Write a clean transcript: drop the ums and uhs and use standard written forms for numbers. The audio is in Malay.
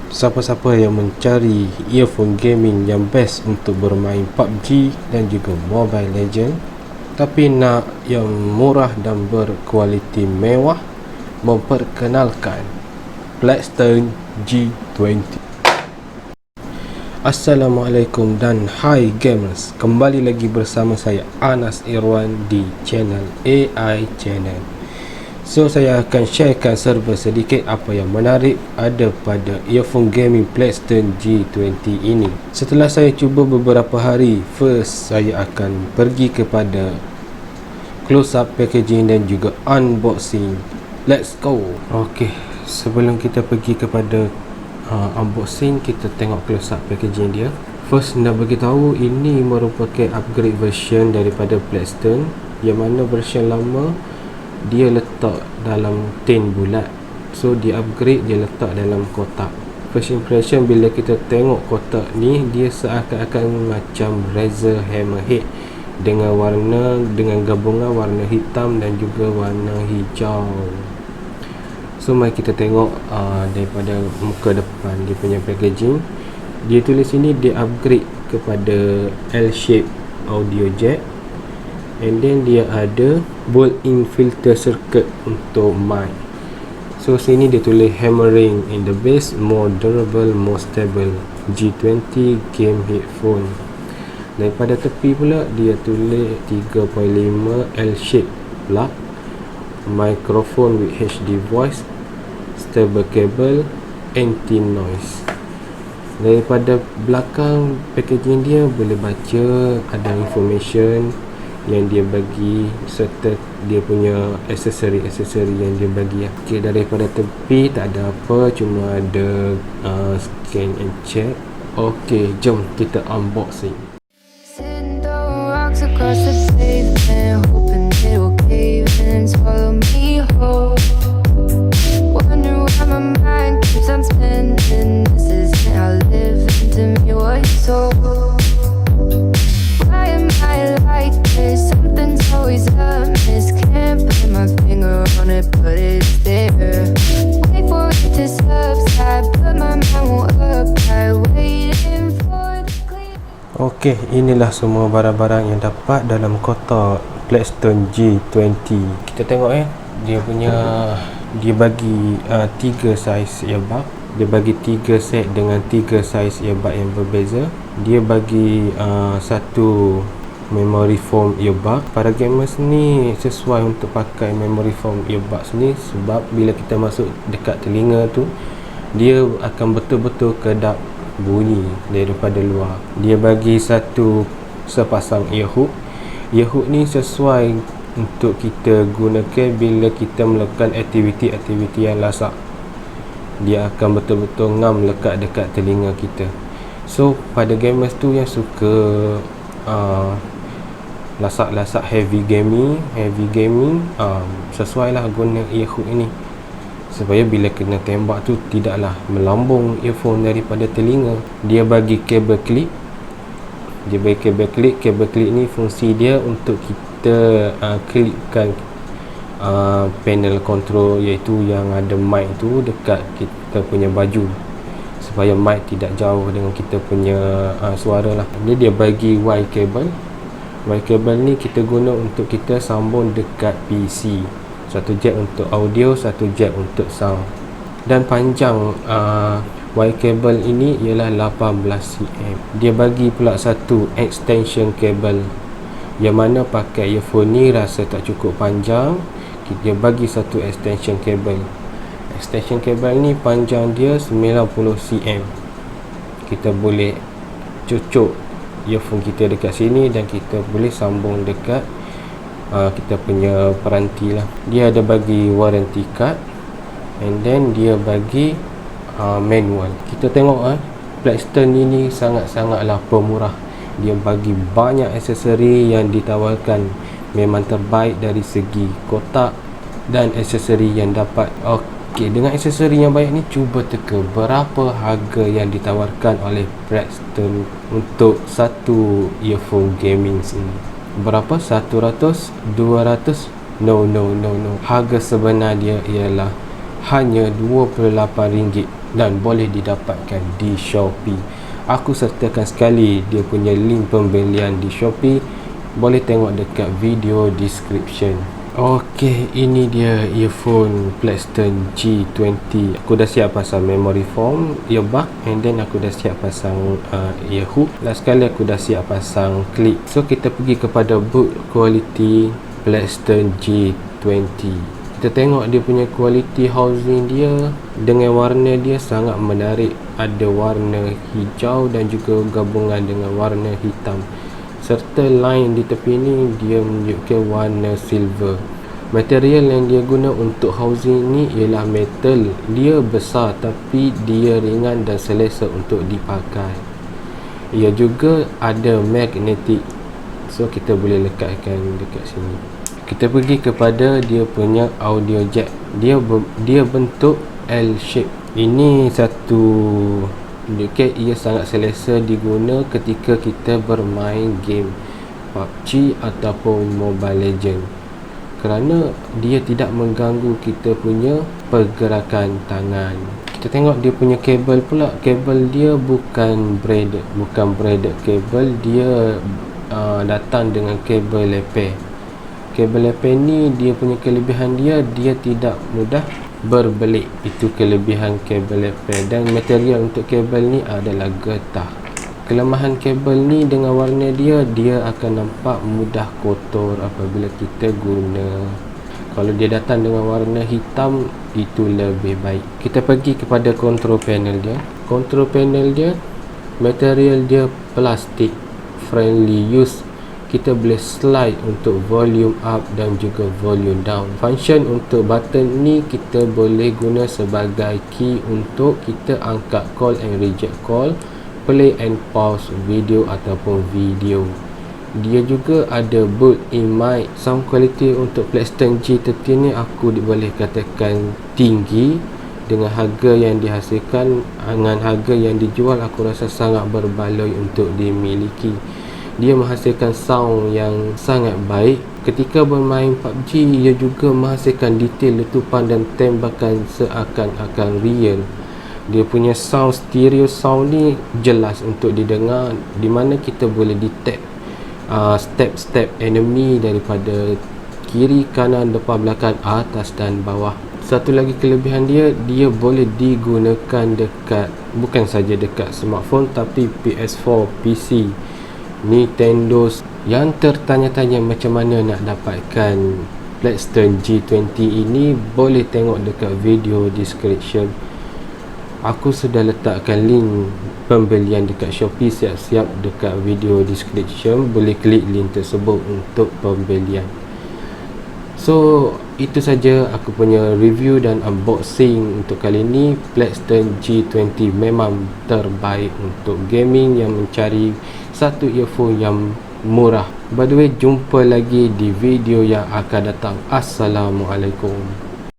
Siapa-siapa yang mencari earphone gaming yang best untuk bermain PUBG dan juga Mobile Legend, tapi nak yang murah dan berkualiti mewah, memperkenalkan Plextone G20. Assalamualaikum dan hai gamers, kembali lagi bersama saya Anas Irwan di channel AI Channel. So saya akan sharekan serba sedikit apa yang menarik ada pada earphone gaming Plextone G20 ini. Setelah saya cuba beberapa hari, first saya akan pergi kepada close up packaging dan juga unboxing. Let's go. Okay, sebelum kita pergi kepada unboxing, kita tengok close up packaging dia. First nak bagi tahu, ini merupakan upgrade version daripada Plextone, yang mana version lama dia letak dalam tin bulat, so dia upgrade, dia letak dalam kotak. First impression bila kita tengok kotak ni, dia seakan-akan macam razor hammerhead dengan gabungan warna hitam dan juga warna hijau. So mari kita tengok daripada muka depan dia punya packaging. Dia tulis sini dia upgrade kepada L-shape audio jack, and then dia ada built-in filter circuit untuk mic. So sini dia tulis hammering in the base, more durable, more stable, G20 game headphone. Daripada tepi pula dia tulis 3.5 L-shape plug, microphone with HD voice, stable cable, anti noise. Daripada belakang packaging dia boleh baca ada information yang dia bagi serta dia punya aksesori yang dia bagi. Okay, daripada tepi tak ada apa, cuma ada scan and check. Okay, jom kita unboxing. Okey, inilah semua barang-barang yang dapat dalam kotak Plextone G20. Kita tengok dia bagi 3 saiz earbud. Dia bagi 3 set dengan 3 saiz earbud yang berbeza. Dia bagi satu memory foam earbud. Para gamers ni sesuai untuk pakai memory foam earbuds ni, sebab bila kita masuk dekat telinga tu, dia akan betul-betul kedap bunyi daripada luar. Dia bagi sepasang earhook. Earhook ni sesuai untuk kita gunakan bila kita melakukan aktiviti-aktiviti yang lasak. Dia akan betul-betul ngam lekat dekat telinga kita. So pada gamers tu yang suka lasak-lasak heavy gaming, sesuai lah guna earhook ini, supaya bila kena tembak tu tidaklah melambung earphone daripada telinga. Dia bagi kabel clip. Kabel clip ni fungsi dia untuk kita klipkan panel control, iaitu yang ada mic tu dekat kita punya baju, supaya mic tidak jauh dengan kita punya suara lah. Dia bagi wire cable. Wire cable ni kita guna untuk kita sambung dekat PC. Satu jack untuk audio, satu jack untuk sound. Dan panjang wire cable ini ialah 18 cm. Dia bagi pula satu extension cable, yang mana pakai earphone ni rasa tak cukup panjang. Dia bagi satu extension cable. Extension cable ni panjang dia 90 cm. Kita boleh cucuk earphone kita dekat sini dan kita boleh sambung dekat kita punya peranti lah. Dia ada bagi warranty card, and then dia bagi manual. Kita tengok Plextone ini sangat-sangatlah pemurah. Dia bagi banyak aksesori yang ditawarkan, memang terbaik dari segi kotak dan aksesori yang dapat. Okey, dengan aksesori yang baik ni, cuba teka berapa harga yang ditawarkan oleh Plextone untuk satu earphone gaming ini. Berapa? 100? 200? No. Harga sebenar dia ialah hanya RM28. dan boleh didapatkan di Shopee. Aku sertakan sekali dia punya link pembelian di Shopee, boleh tengok dekat video description. Okey, ini dia earphone Plextone G20. Aku dah siap pasang memory foam, earbud, and then aku dah siap pasang ear hook. Last kali aku dah siap pasang clip. So kita pergi kepada boot quality Plextone G20. Kita tengok dia punya quality housing dia dengan warna dia sangat menarik. Ada warna hijau dan juga gabungan dengan warna hitam, serta line di tepi ni dia menunjukkan warna silver. Material yang dia guna untuk housing ni ialah metal. Dia besar tapi dia ringan dan selesa untuk dipakai. Ia juga ada magnetic, so kita boleh lekatkan dekat sini. Kita pergi kepada dia punya audio jack. Dia bentuk L shape. Ini satu menunjukkan ia sangat selesa diguna ketika kita bermain game PUBG ataupun Mobile Legend, kerana dia tidak mengganggu kita punya pergerakan tangan. Kita tengok dia punya kabel pula. Kabel dia bukan braided kabel, dia datang dengan kabel leper. Kabel leper ni dia punya kelebihan dia tidak mudah berbelik. Itu kelebihan kabel leper. Dan material untuk kabel ni adalah getah. Kelemahan kabel ni dengan warna dia akan nampak mudah kotor apabila kita guna. Kalau dia datang dengan warna hitam, itu lebih baik. Kita pergi kepada control panel dia. Control panel dia, material dia plastik, friendly use. Kita boleh slide untuk volume up dan juga volume down. Function untuk button ni kita boleh guna sebagai key untuk kita angkat call and reject call, play and pause video ataupun video. Dia juga ada built-in mic. Sound quality untuk Plextone G30 ni aku boleh katakan tinggi. Dengan harga yang dihasilkan, dengan harga yang dijual, aku rasa sangat berbaloi untuk dimiliki. Dia menghasilkan sound yang sangat baik. Ketika bermain PUBG, ia juga menghasilkan detail letupan dan tembakan seakan-akan real. Dia punya sound, stereo sound ni jelas untuk didengar, di mana kita boleh detect step-step enemy daripada kiri, kanan, depan, belakang, atas dan bawah. Satu lagi kelebihan dia boleh digunakan dekat, bukan saja dekat smartphone, tapi PS4, PC, Nintendo. Yang tertanya-tanya macam mana nak dapatkan Plextone G20 ini, boleh tengok dekat video description. Aku sudah letakkan link pembelian dekat Shopee, siap-siap dekat video description. Boleh klik link tersebut untuk pembelian. So itu saja aku punya review dan unboxing untuk kali ini. Plextone G20 memang terbaik untuk gaming yang mencari satu earphone yang murah. By the way, jumpa lagi di video yang akan datang. Assalamualaikum.